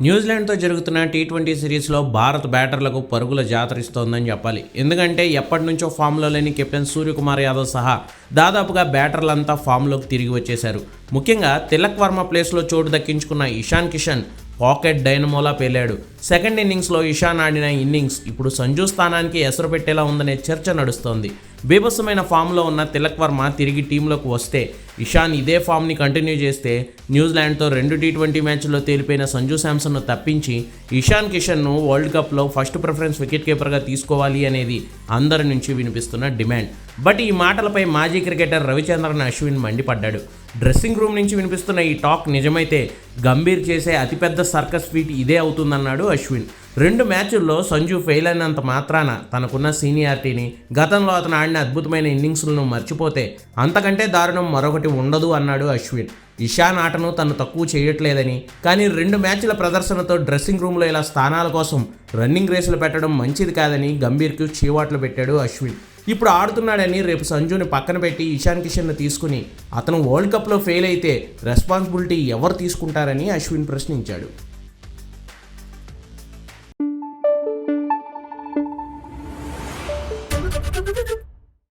న్యూజిలాండ్తో జరుగుతున్న టీ20 సిరీస్లో భారత్ బ్యాటర్లకు పరుగుల జాతరిస్తోందని చెప్పాలి. ఎందుకంటే ఎప్పటి నుంచో ఫామ్లో లేని కెప్టెన్ సూర్యకుమార్ యాదవ్ సహా దాదాపుగా బ్యాటర్లంతా ఫామ్లోకి తిరిగి వచ్చేశారు. ముఖ్యంగా తిలక్ వర్మ ప్లేస్లో చోటు దక్కించుకున్న ఇషాన్ కిషన్ పాకెట్ డైనమోలా పేలాడు. సెకండ్ ఇన్నింగ్స్లో ఇషాన్ ఆడిన ఇన్నింగ్స్ ఇప్పుడు సంజు స్థానానికి ఎసరు పెట్టేలా ఉందనే చర్చ నడుస్తోంది. బీభత్సమైన ఫామ్లో ఉన్న తిలక్ వర్మ తిరిగి టీంలోకి వస్తే, ఇషాన్ ఇదే ఫామ్ని కంటిన్యూ చేస్తే న్యూజిలాండ్తో 2 టీ20 మ్యాచ్ల్లో తేలిపోయిన సంజు శాంసన్ను తప్పించి ఇషాన్ కిషన్ను వరల్డ్ కప్లో ఫస్ట్ ప్రిఫరెన్స్ వికెట్ కీపర్గా తీసుకోవాలి అనేది అందరి నుంచి వినిపిస్తున్న డిమాండ్. బట్ ఈ మాటలపై మాజీ క్రికెటర్ రవిచంద్రన్ అశ్విన్ మండిపడ్డాడు. డ్రెస్సింగ్ రూమ్ నుంచి వినిపిస్తున్న ఈ టాక్ నిజమైతే గంభీర్ చేసే అతిపెద్ద సర్కస్ ఫీట్ ఇదే అవుతుందన్నాడు అశ్విన్. 2 మ్యాచ్ల్లో సంజు ఫెయిల్ అయినంత మాత్రాన తనకున్న సీనియారిటీని, గతంలో అతను ఆడిన అద్భుతమైన ఇన్నింగ్స్లను మర్చిపోతే అంతకంటే దారుణం మరొకటి ఉండదు అన్నాడు అశ్విన్. ఇషాన్ ఆటను తను తక్కువ చేయట్లేదని, కానీ 2 మ్యాచ్ల ప్రదర్శనతో డ్రెస్సింగ్ రూమ్లో ఇలా స్థానాల కోసం రన్నింగ్ రేసులు పెట్టడం మంచిది కాదని గంభీర్కు చీవాట్లు పెట్టాడు అశ్విన్. ఇప్పుడు ఆడుతున్నాడని రేపు సంజుని పక్కన పెట్టి ఇషాన్ కిషన్ను తీసుకుని అతను వరల్డ్ కప్లో ఫెయిల్ అయితే రెస్పాన్సిబిలిటీ ఎవరు తీసుకుంటారని అశ్విన్ ప్రశ్నించాడు.